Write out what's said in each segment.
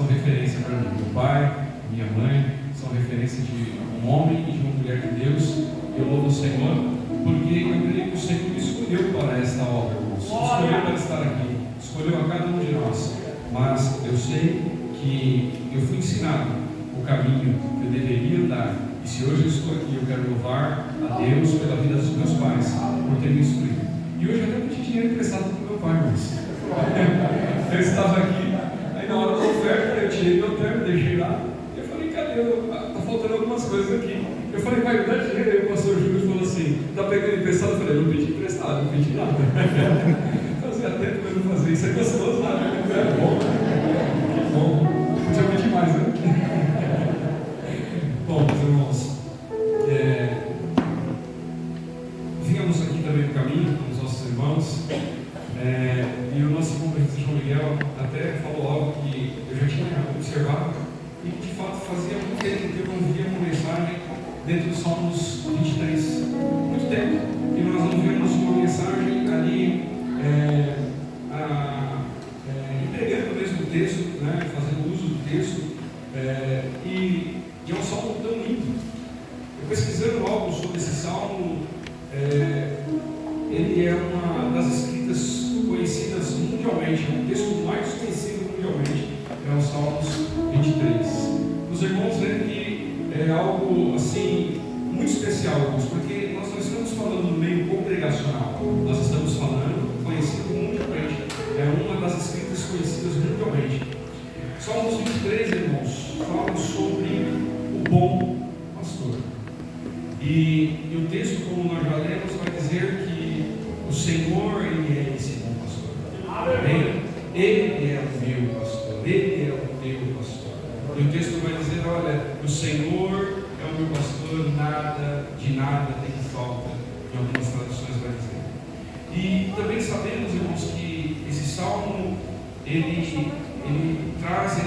são referência para mim. Meu pai, minha mãe, são referência de um homem e de uma mulher de Deus. Eu louvo o Senhor, porque eu creio que o Senhor me escolheu para esta obra, irmãos. Escolheu para estar aqui, escolheu a cada um de nós. Mas eu sei que eu fui ensinado o caminho que eu deveria andar. E se hoje eu estou aqui, eu quero louvar a Deus pela vida dos meus pais, por ter me instruído. E hoje eu até pedi dinheiro emprestado para o meu pai, mas eu estava aqui, aí na hora da oferta eu tirei meu terno, deixei lá. Eu falei, cadê? Está faltando algumas coisas aqui. Eu falei, pai, me dá dinheiro. Aí o pastor Júlio falou assim, está pegando emprestado? Eu falei, eu não pedi emprestado, não pedi nada. Fazia tempo que eu não fazia isso, é gostoso, né? É bom. Que bom. Podia pedir mais, né? Bom, meus irmãos, vínhamos aqui também no caminho com os nossos irmãos, e o nosso conferência João Miguel até falou algo que eu já tinha observado e que de fato fazia muito tempo que eu não via uma mensagem dentro dos Salmos 23. Muito tempo que nós não vimos uma mensagem ali empregando mesmo o texto, né, fazendo uso do texto, e é um salmo tão lindo. Eu pesquisando algo sobre esse salmo, ele é uma das escritas conhecidas mundialmente, o texto mais conhecido mundialmente é o Salmos 23. Os irmãos veem que é algo assim muito especial, porque nós não estamos falando no meio congregacional, nós estamos falando conhecido mundialmente, é uma das escritas conhecidas mundialmente. Salmos 23, irmãos, fala sobre o bom pastor. E o texto, como nós já lemos, vai dizer que o Senhor, Ele é esse bom pastor. Amém? Ele é o meu pastor, Ele é o teu pastor. E o texto vai dizer, olha, o Senhor é o meu pastor, de nada tem falta, em algumas traduções vai dizer. E também sabemos, irmãos, que esse salmo, ele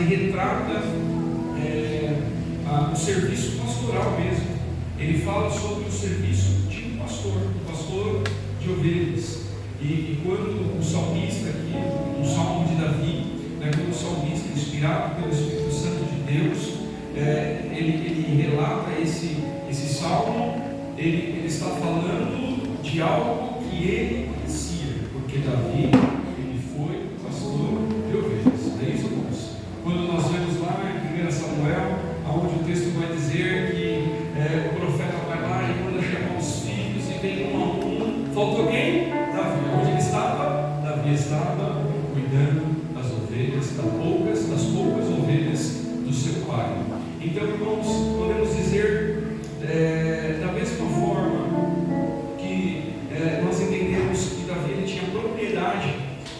retrata o serviço pastoral mesmo. Ele fala sobre o serviço de um pastor de ovelhas. E quando o salmista aqui, no Salmo de Davi, quando o salmista, inspirado pelo Espírito Santo de Deus, ele relata esse salmo, ele está falando de algo que ele conhecia, porque Davi, ele foi pastor de ovelhas. É isso, irmãos? Quando nós vemos lá em 1 Samuel, onde o texto vai dizer que o profeta vai lá e manda chamar os filhos e vem um a um. Faltou quem? Davi. Onde ele estava? Davi estava cuidando das ovelhas, das poucas ovelhas do seu pai. Então, irmãos, podemos dizer da mesma forma que nós entendemos que Davi ele tinha propriedade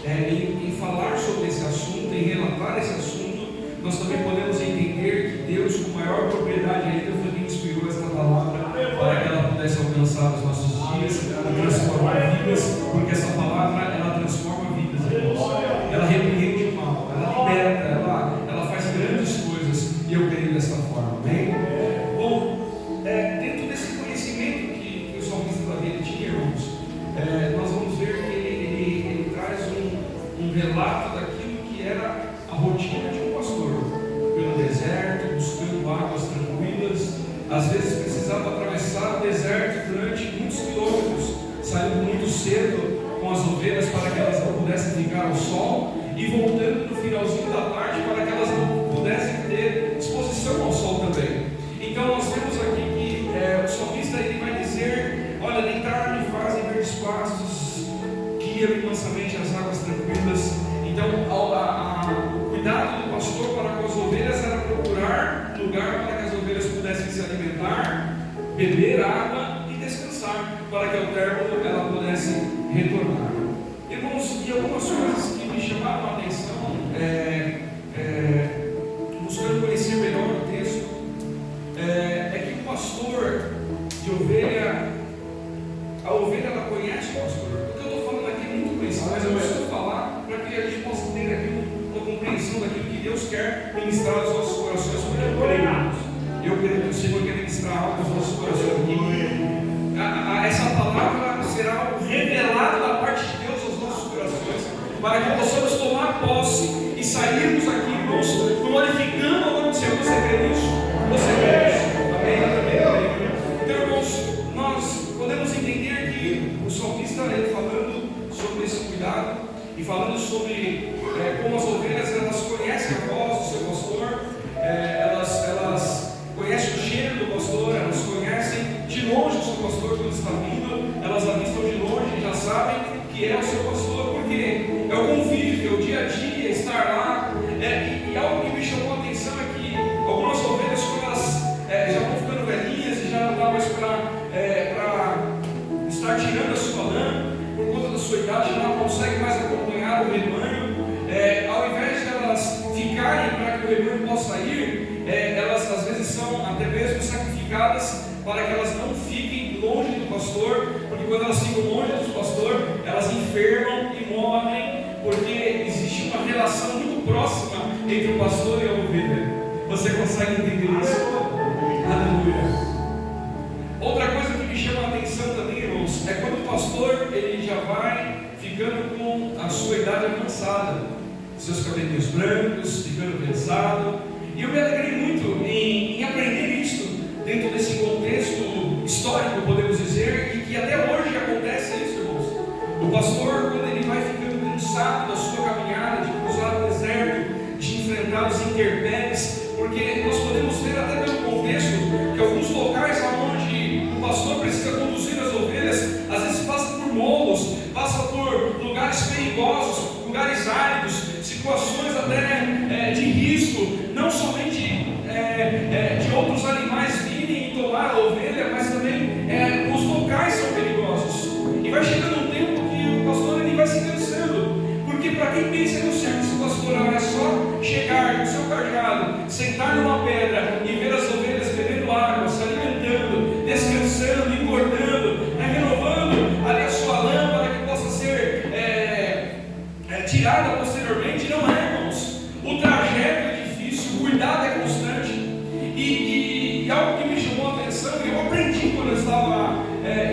em falar sobre esse assunto, em relatar esse assunto, nós também podemos entender que Deus, com maior propriedade ainda, foi quem inspirou esta palavra para que ela pudesse alcançar os nossos dias e transformar vidas, porque essa palavra, ela transforma vidas, irmãos. Ela repreende o mal, ela liberta, ela faz grandes coisas, e eu creio dessa forma, amém? Bom, dentro desse conhecimento que o salmista Davi tinha, irmãos, nós vamos ver que ele traz um relato daquilo que era a rotina de um pastor, pelo deserto, buscando águas tranquilas. Às vezes precisava atravessar o deserto durante muitos quilômetros, saindo muito cedo com as ovelhas para que elas não pudessem ficar ao sol, e voltando no finalzinho da tarde para que elas não pudessem ter exposição ao sol também. Então nós vemos aqui que o salmista ele vai dizer, olha, deitar-me fazem verdes pastos, guia-me mansamente as águas tranquilas. Então o cuidado do pastor para com as ovelhas era procurar lugar para que as ovelhas pudessem se alimentar, beber água e descansar, para que ao término ela pudesse retornar. Irmãos, e algumas coisas que me chamaram a atenção, buscando conhecer melhor o texto, é que o pastor de ovelha, a ovelha ela conhece o pastor. O que eu estou falando aqui é muito conhecido, mas eu preciso falar para que a gente possa ter aqui uma compreensão daquilo que Deus quer ministrar aos nossos corações. Eu creio que o Senhor quer ministrar algo aos nossos corações. Essa palavra será algo revelado da parte de Deus aos nossos corações, para que possamos tomar posse e sairmos aqui, irmãos, com uma crê nisso? Você crê nisso? Amém? Amém. Então, irmãos, nós podemos entender que o salmista, ele falando sobre esse cuidado e falando sobre como as ovelhas, elas conhecem a voz do seu pastor, elas conhecem o cheiro do pastor, elas conhecem de longe o seu pastor quando está vindo, elas avistam de longe e já sabem que é o seu pastor, porque é o convívio, é o dia a dia, estar lá. E algo que me chamou a atenção é que algumas ovelhas, quando elas já vão ficando velhinhas e já não dá mais para estar tirando a sua lã, por conta da sua idade, já não consegue mais acompanhar o rebanho, ao invés de elas ficarem para que o rebanho possa ir, elas às vezes são até mesmo sacrificadas para que elas não fiquem longe do pastor, porque quando elas ficam longe do pastor, elas enfermam e morrem, porque existe uma relação muito próxima entre o pastor e a ovelha. Você consegue entender isso? Aleluia. Outra coisa que me chama a atenção também, irmãos, é quando o pastor ele já vai ficando com a sua idade avançada, seus cabelinhos brancos, ficando cansado. E eu me alegrei muito em aprender isso dentro desse contexto histórico, podemos dizer, e que até hoje acontece isso, irmãos. O pastor, quando ele vai ficando cansado da sua caminhada, de cruzar o deserto, de enfrentar os intempéries, porque nós podemos ver até pelo contexto que alguns locais onde o pastor precisa conduzir as ovelhas, às vezes passa por molos, passa por lugares perigosos, lugares áridos, situações até de risco, não somente de outros animais virem e tomar a ovelha, mas também os locais são perigosos. E vai chegando um tempo que o pastor ele vai se cansando, porque para quem pensa no serviço pastoral é só chegar com o seu cajado, sentar numa pedra e ver as ovelhas bebendo água, se alimentando, descansando, engordando, renovando ali a sua lâmpada que possa ser tirada posteriormente, não é, irmãos. O trajeto é difícil, o cuidado é constante. E algo que me chamou a atenção, e eu aprendi quando eu estava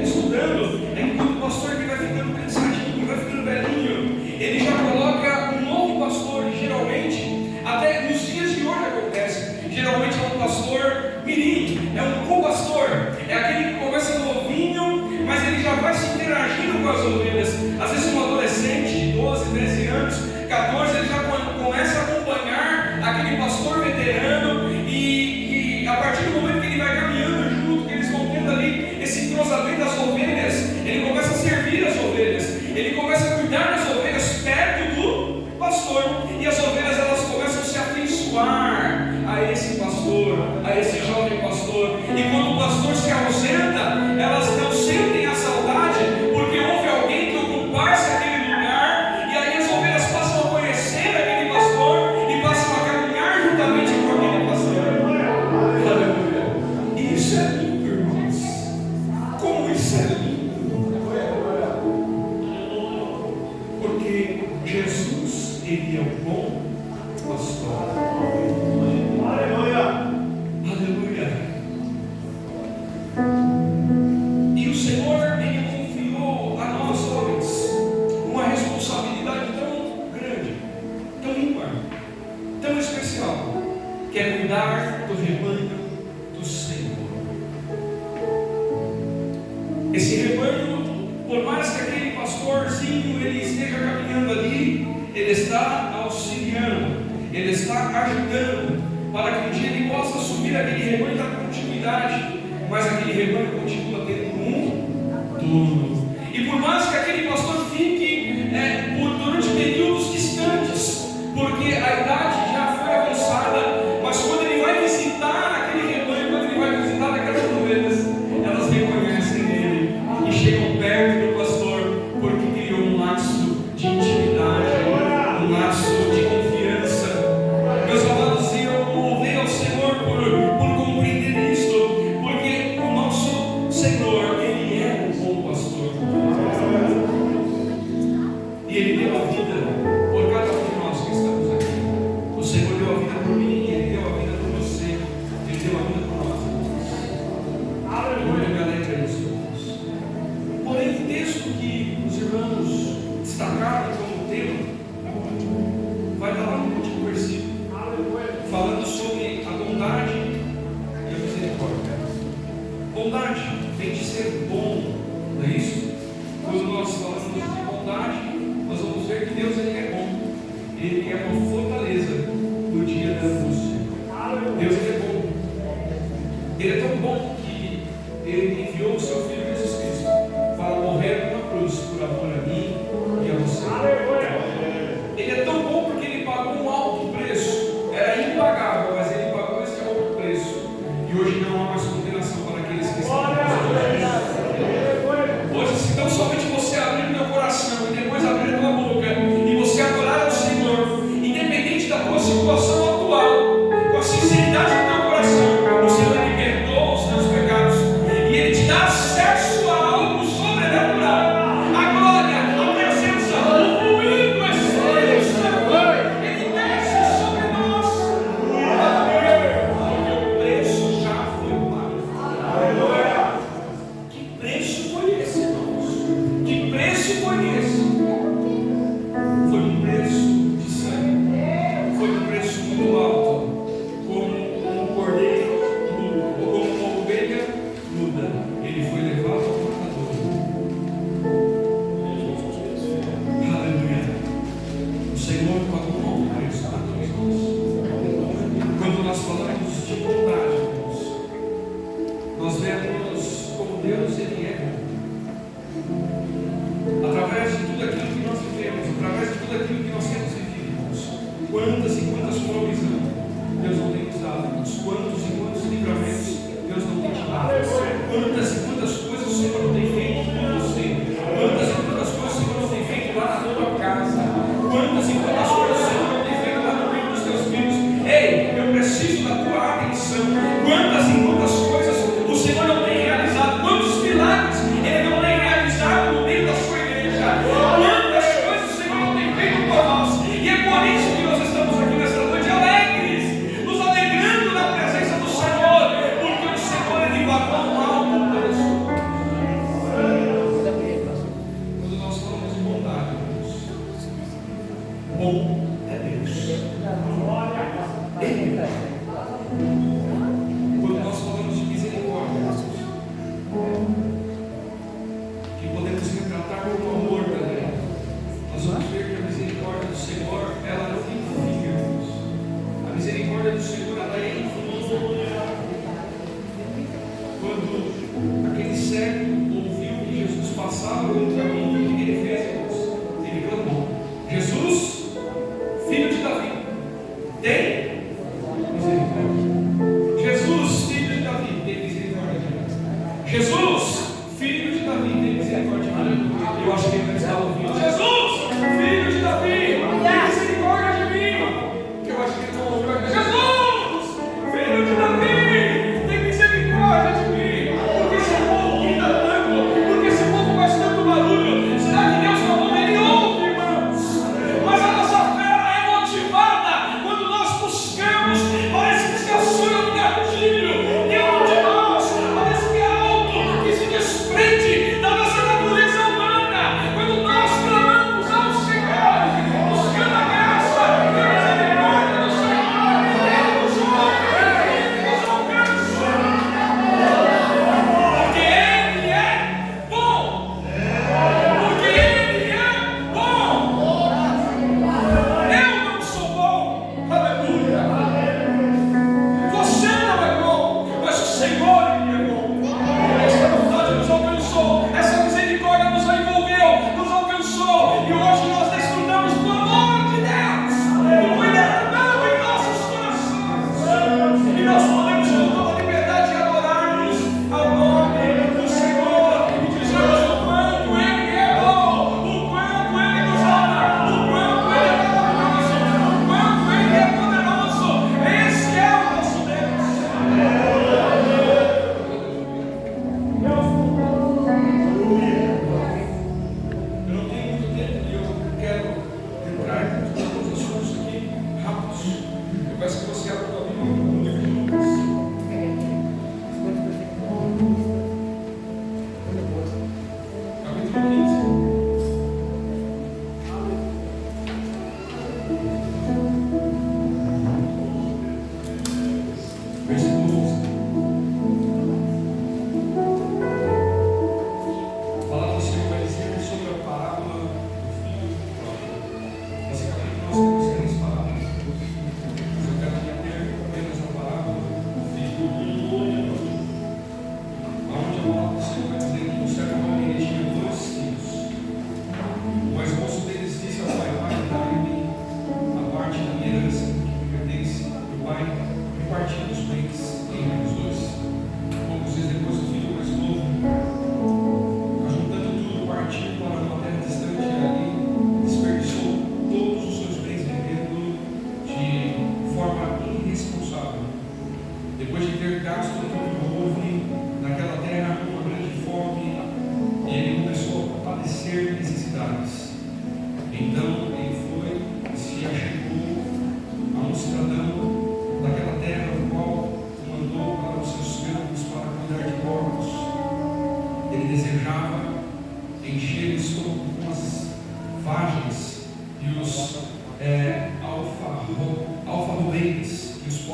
estudando, é que quando o pastor ele vai ficando cansadinho, vai ficando velhinho, ele já coloca um novo pastor, e geralmente, até nos dias de hoje acontece, geralmente é um pastor mirim, é um co-pastor, é aquele que começa novinho, mas ele já vai se interagindo com as ovelhas. Às vezes um adolescente de 12, 13 anos, 14, ele já começa a acompanhar aquele pastor veterano, e a partir do momento que ele vai caminhando junto, que eles vão tendo ali esse entrosamento das ovelhas, ele começa a servir as ovelhas, ele começa a cuidar das ovelhas perto do pastor, e as ovelhas elas começam a se afeiçoar a esse pastor, a esse jovem pastor, e quando o pastor se ausenta, elas não sentem a saudade, porque houve alguém que ocupasse aquele lugar, e aí as ovelhas passam a conhecer aquele pastor, e passam a caminhar juntamente com aquele pastor. Aleluia. Isso é lindo, irmãos. Como isso é lindo. Porque Jesus, ele é o bom pastor. Aleluia. E o Senhor, ele confiou a nós homens uma responsabilidade tão grande, tão ímpar, tão especial, que é cuidar do rebanho do Senhor. Esse rebanho, por mais que aquele pastorzinho ele esteja caminhando ali, ele está auxiliando, ele está ajudando, para que um dia ele possa assumir aquele rebanho da continuidade, mas aquele rebanho continua tendo um dono. E por mais que aquele pastor fique durante períodos distantes, porque a idade já foi avançada, mas quando ele vai visitar aquele rebanho, quando ele vai visitar aquelas ovelhas, elas reconhecem ele e chegam perto do pastor, porque criou um laço de intimidade, um laço de confiança. Meus amados, eu louvei ao Senhor por compreender isto, porque o nosso bondade vem de ser bom, não é isso? Quando nós falamos de bondade, nós vamos ver que Deus ele é bom. Ele é uma fortaleza no dia da angústia. Deus ele é bom. Ele é tão bom que ele enviou o seu Filho Jesus Cristo para morrer numa cruz por amor a mim e a você. Ele é tão bom porque ele pagou um alto preço. Era impagável, mas ele pagou esse alto preço. E hoje não há mais condenação para aqueles que estão em Cristo. Hoje, se tão somente você abrir o teu coração e depois abrir a tua boca e você adorar ao Senhor, independente da tua situação atual, com a sinceridade do teu coração, o Senhor ele perdoa os teus pecados e ele te dá acesso a algo sobrenatural. A glória, a presença, o fluir do Espírito Santo, ele desce sobre nós. Porque o preço já foi pago. Que preço foi esse, irmãos? Que preço foi esse? Foi um preço de sangue. Foi um preço muito alto. Como um cordeiro mudo, ou como uma ovelha muda, ele foi levado ao matadouro. Aleluia. O Senhor pagou um alto preço para todos nós. Quando nós falamos de bondade, irmãos, nós vemos como Deus ele é bom. Através de tudo aquilo que nós vivemos, através de tudo aquilo que nós temos vivido, irmãos, quantas e quantas provisões Deus não tem nos dado, irmãos, quantos e quantos livramentos Deus não tem te dado, quantas e quantas coisas o Senhor não tem feito por você, quantas e quantas coisas o Senhor não tem feito lá na tua casa, quantas e quantas coisas o Senhor não tem feito lá no meio dos teus filhos. Ei, eu preciso da tua atenção. Quantas e quantas coisas o Senhor não tem realizado, quantos milagres Ele não tem realizado no meio da sua igreja, quantas coisas o Senhor não tem feito por nós. E é por isso que nós estamos aqui nesta noite alegres, nos alegrando na presença do Senhor, porque o Senhor ele pagou um alto preço. Quando nós falamos de bondade, irmãos, bom é Deus. Quando nós falamos de misericórdia, que podemos retratar como amor também, nós vamos ver que a misericórdia do Senhor ela não tem fim, irmãos. A misericórdia do Senhor ela é infinita. Quando aquele cego ouviu que Jesus passava pelo caminho, o que ele fez, irmãos? Ele clamou: Jesus, filho de Davi, tem misericórdia. Jesus, filho de Davi, tem misericórdia de mim. Jesus, filho de Davi, tem misericórdia de mim. Eu acho que ele não estava ouvindo. Jesus, filho de Davi, tem misericórdia de mim. Eu acho que ele não ouviu. Jesus, filho de Davi, tem misericórdia de mim. Porque esse povo grita tanto, porque esse povo faz tanto barulho.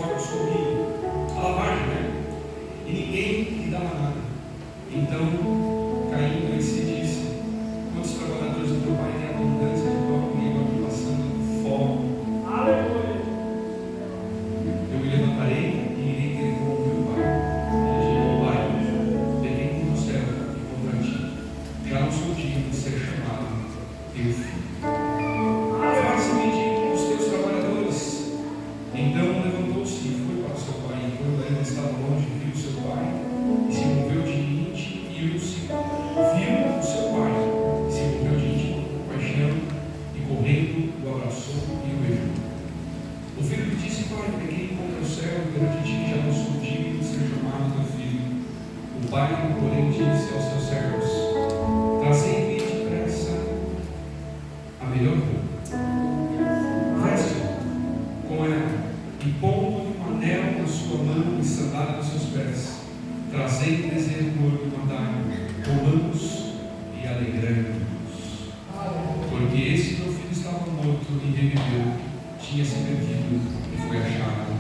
corpos comiam. A lavagem, né? E ninguém lhe dava nada. Então, caindo em si disse: quantos trabalhadores do teu pai têm abundância de pão comigo aqui passando fome? Aleluia! Eu me levantarei e irei ter com o meu pai. Ó pai, pequei no céu e contra ti. Já não sou digno de ser chamado teu filho. Faça-me digno dos teus trabalhadores. Então levantou-se e foi para o seu pai. E quando ainda estava longe, viu seu pai e se moveu de íntima viu o seu pai e se moveu de íntima paixão e correndo o abraçou e o beijou. O filho lhe disse: pai, peguei contra o céu e perante ti já não sou digno de ser chamado teu filho. O pai, porém, disse aos seus servos: trazei-me depressa a melhor roupa, veste-o com ela e pondo-lhe um anel na sua mão e sandália nos seus pés. Trazei bezerro gordo e matai, comamos e alegramos-nos. Porque esse meu filho estava morto e reviveu, tinha se perdido e foi achado.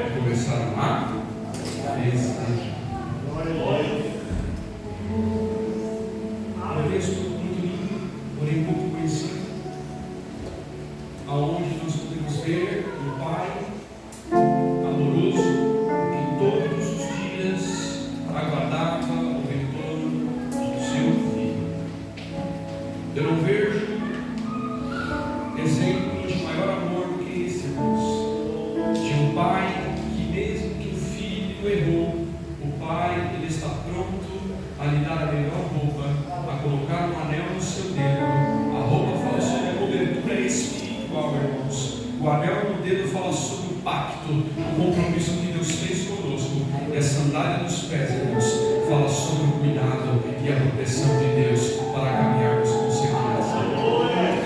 E começaram a festejar. Um texto muito lindo, porém pouco conhecido, aonde nós podemos ver o Pai amoroso que todos os dias aguardava o retorno do seu filho. Eu não vejo exemplo de maior amor do que esse, irmãos, de um pai que mesmo que o filho errou, o pai ele está pronto a lhe dar a melhor roupa, a colocar um anel no seu dedo. A roupa fala sobre a cobertura espiritual, irmãos. O anel no dedo fala sobre o pacto, o compromisso que Deus fez conosco. E a sandália nos pés, irmãos, fala sobre o cuidado e a proteção de Deus para caminharmos com segurança.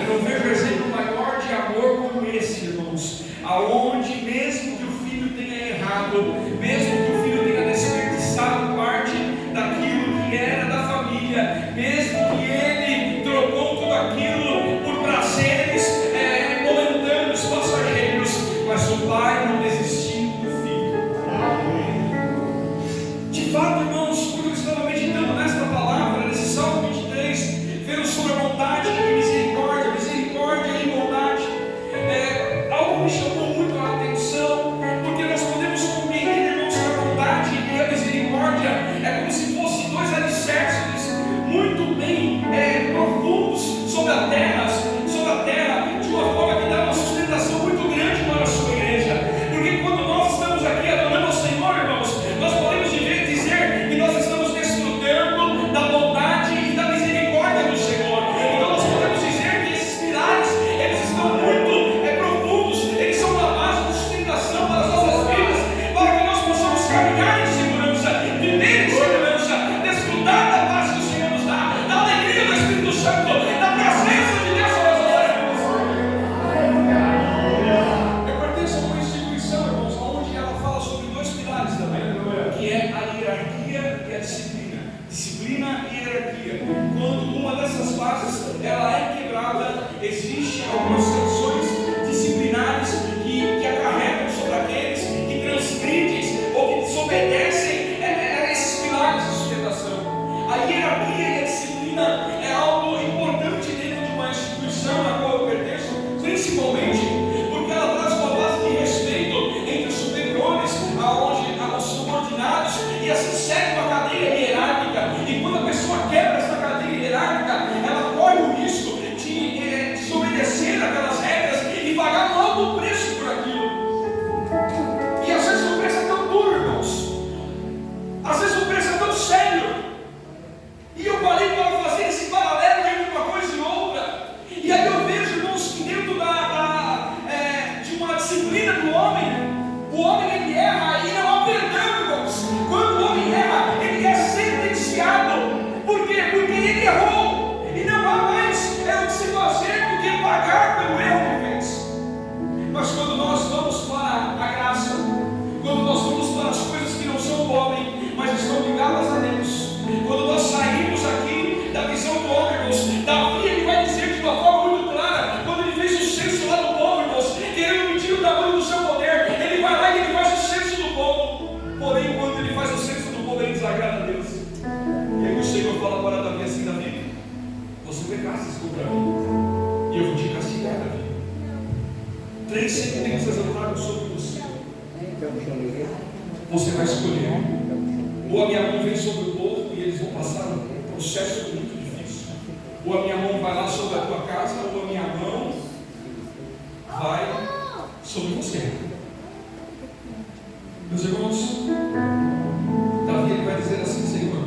Eu não vejo exemplo maior de amor como esse, irmãos, aonde mesmo que o filho tenha errado, mesmo que o filho tenha desperdiçado parte daquilo que era da família, mesmo que ele trocou tudo aquilo por prazeres momentâneos, passageiros, mas o pai não desistiu do filho. De fato, irmãos, quando eu estava meditando nesta palavra, nesse Salmo 23, vendo sobre a bondade e misericórdia e bondade, algo me chamou muito a atenção, porque nós podemos compreender, irmãos, que a bondade e a misericórdia é como se fossem dois alicerces muito bem profundos sobre a terra, de uma forma que dá uma sustentação muito grande para a sua igreja. Porque quando nós estamos aqui adorando ao Senhor, irmãos, nós podemos dizer que nós estamos desfrutando da bondade e da misericórdia do Senhor. Então nós podemos dizer que esses pilares, eles estão muito profundos, eles são uma base de sustentação para as nossas vidas, para que nós possamos caminhar em segurança, viver em segurança, desfrutar da paz que o Senhor nos dá, da alegria do Espírito Santo, da presença de Deus sobre as nossas vidas. Eu pertenço a uma instituição, irmãos, onde ela fala sobre dois pilares também, que é a hierarquia e a disciplina. Disciplina e hierarquia. Quando uma dessas bases ela é quebrada, existe algumas sanções disciplinares que acarretam sobre aqueles que transgridem ou que desobedecem esses pilares de sustentação. A hierarquia e a disciplina é algo importante dentro de uma instituição na qual eu pertenço, principalmente porque ela traz uma base de respeito entre os superiores, aonde há os subordinados, e assim segue uma cadeia hierárquica. E quando a pessoa quebra essa cadeia hierárquica, ela corre o risco de desobedecer aquelas regras e pagar um alto preço por aquilo. E às vezes o preço é tão duro, irmãos. Às vezes o preço é tão sério. E eu parei para fazer esse paralelo entre uma coisa e outra. E aí eu vejo, irmãos, que dentro de uma disciplina do homem, o homem ele erra e não há perdão, irmãos. Quando o homem erra, ele é sentenciado. Por quê? Porque ele errou. E não há mais o que se fazer do que pagar pelo erro que fez. Mas quando nós vamos para a graça, quando nós vamos para as coisas que não são do homem, mas estão ligadas a Deus, quando nós saímos aqui da visão do homem, irmãos, Davi ele vai dizer de uma forma muito clara, quando ele fez o censo lá do povo, irmãos, querendo medir o tamanho do seu poder, ele vai lá e ele vai Você vai escolher. Ou a minha mão vem sobre o povo e eles vão passar um processo muito difícil. Ou a minha mão vai lá sobre a tua casa, ou a minha mão vai sobre você. Meus irmãos, Davi ele vai dizer assim: Senhor,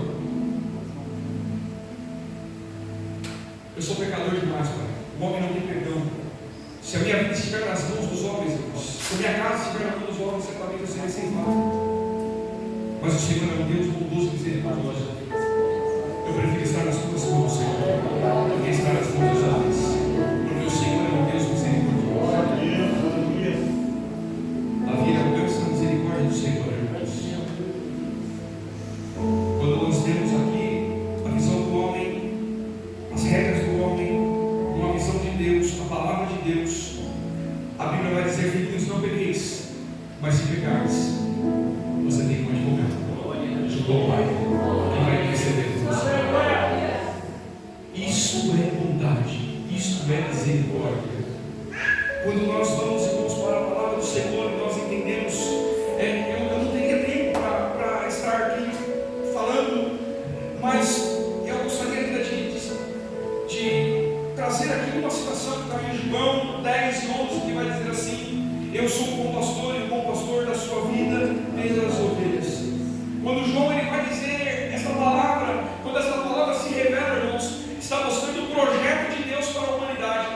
eu sou pecador demais, Pai. O homem não tem perdão. Se a minha vida estiver nas mãos dos homens, irmãos, se a minha casa estiver nas mãos dos homens, certamente eu serei sem falta. Mas o Senhor é um Deus bondoso e misericordioso. Eu prefiro estar nas tuas mãos, Senhor, do que estar nas mãos dos homens. Porque o Senhor é um Deus misericordioso. Davi alcança a misericórdia do Senhor, irmãos. Quando nós temos aqui a visão do homem, as regras do homem, uma visão de Deus, a palavra de Deus, a Bíblia vai dizer: filhos, não pequeis, mas se pecares, você tem um advogado, junto ao Pai, que vai receber você. Isso é bondade, isso é misericórdia. Quando nós vamos, irmãos, para a palavra do Senhor, nós entendemos. Eu não teria tempo para estar aqui falando, mas eu gostaria ainda de trazer aqui uma citação que está em João 10 e 11, que vai dizer assim: eu sou o bom pastor e o bom pastor da sua vida entre as ovelhas. Quando João ele vai dizer essa palavra, quando essa palavra se revela, irmãos, está mostrando o projeto de Deus para a humanidade,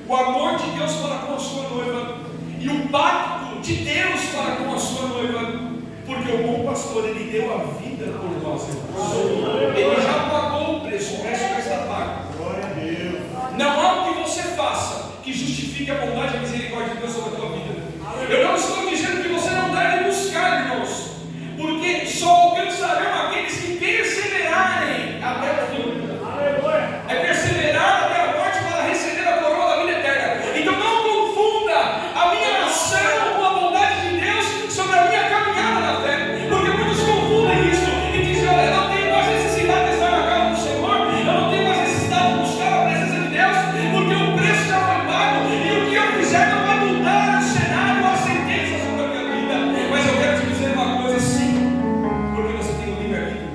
o amor de Deus para com a sua noiva e o pacto de Deus para com a sua noiva, porque o bom pastor ele deu a vida por nós, irmãos. Ele já pagou o preço, o preço já está pago. Não há o que você faça que justifique a bondade e a misericórdia de Deus sobre a tua vida. Eu não estou dizendo que você não deve buscar, irmãos, porque só alcançarão aqueles que perseverarem até o fim. É perseverar até a morte para receber a coroa da vida eterna. Então não confunda a minha ação com a bondade de Deus sobre a minha caminhada na fé, porque muitos confundem isso e dizem: olha, eu não tenho mais necessidade de estar na casa do Senhor, eu não tenho mais necessidade de buscar a presença de Deus, porque o preço já foi pago e o que eu fizer não vai mudar o cenário ou a sentença sobre a minha vida. Mas eu quero te dizer uma coisa: sim, porque você tem o livre-arbítrio,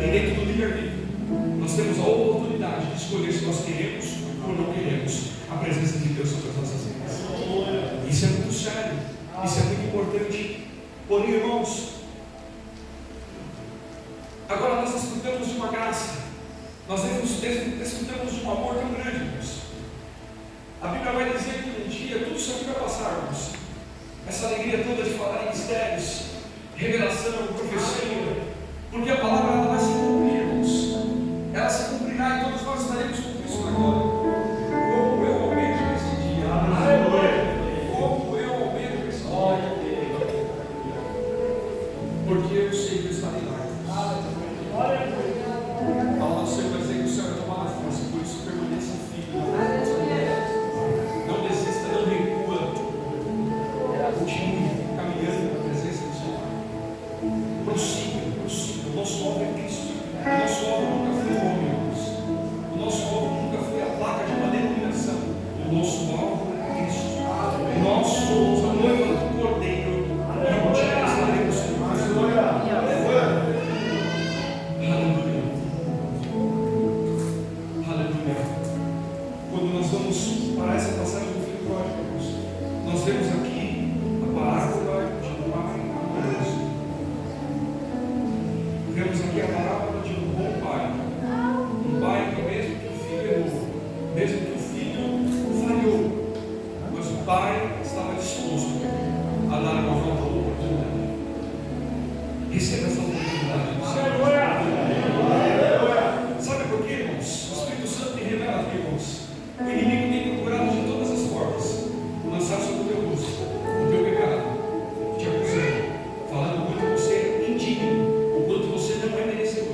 e dentro do livre-arbítrio nós temos a oportunidade de escolher se nós queremos ou não queremos a presença de Deus sobre as nossas vidas. Isso é muito sério, isso é muito importante. Porém, irmãos, agora nós desfrutamos de uma graça, nós desfrutamos de um amor tão grande, irmãos. A Bíblia vai dizer que um dia tudo isso aqui vai passar, irmãos. Essa alegria toda de falar em mistérios, revelação, profecia, porque a palavra ela vai se cumprir, irmãos. Ela se cumprirá e todos nós estaremos com Cristo na glória. Como eu almejo esse dia. Como eu almejo esse dia. Porque eu sei que eu estarei lá. A palavra do Senhor vai dizer que o Senhor é tomado a força, por isso permaneça firme. Não desista, não recua. Continue caminhando na presença do Senhor. Prossiga. O nosso alvo é Cristo. O nosso alvo nunca foi o homem, irmãos. O nosso alvo nunca foi a placa de uma denominação. O nosso alvo é Cristo. Nós somos a noiva do Cordeiro. E um dia estaremos com Cristo. Aleluia. Quando nós vamos para essa passagem do Filho Pródigo, irmãos, nós vemos aqui a parábola de um pai amoroso. Vemos aqui a parábola de um bom pai. Um pai que mesmo que o filho errou, mesmo que o filho falhou, mas o pai estava disposto a dar uma nova oportunidade. Receba essa oportunidade do Senhor. Sabe por quê, irmãos? O Espírito Santo me revela aqui, irmãos. O inimigo tem procurado de todas as formas lançar sobre o teu rosto o teu pecado, te acusando, falando o quanto você é indigno, o quanto você não é merecedor.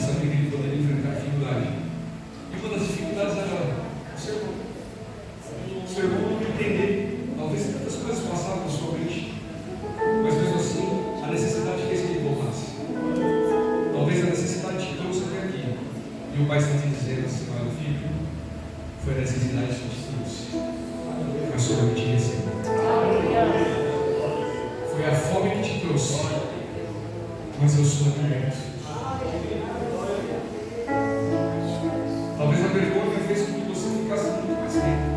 sabia que ele poderia enfrentar dificuldade. E uma das dificuldades era o seu irmão não entender. Talvez tantas coisas passaram na sua mente, mas mesmo assim, a necessidade fez que ele voltasse. Talvez a necessidade te trouxe até aqui. E o pai está te dizendo assim: olha, filho, foi a necessidade que te trouxe. Foi a sua que te recebeu. Foi a fome que te trouxe. Mas eu sou alimento. Talvez a vergonha fez com que você ficasse muito mais tempo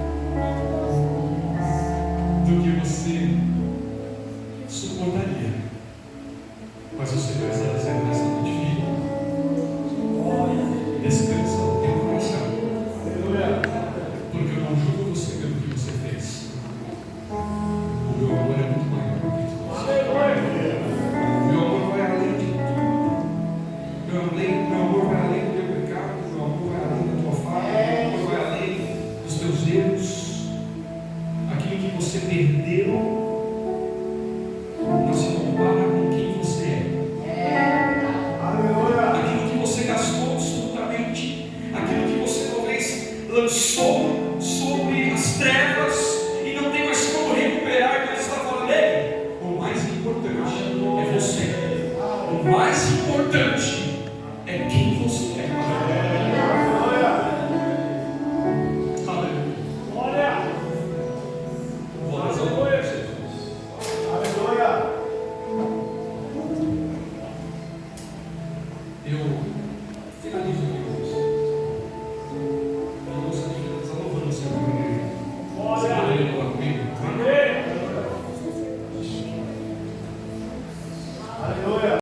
do que você suportaria. Mas o Senhor está dizendo nessa noite: filho, descansa no teu coração, porque eu não julgo você pelo que você fez. O meu amor é muito maior do que tudo. O meu amor vai além de tudo. Meu amor vai além do teu pecado. Meu amor vai além da tua falha. Meu amor vai além dos teus erros. Aquilo que você perdeu não se compara com quem você é. Aquilo que você gastou absolutamente, aquilo que você talvez lançou sobre as trevas e não tem mais como recuperar. Deus está falando: ei, o mais importante é você. O mais importante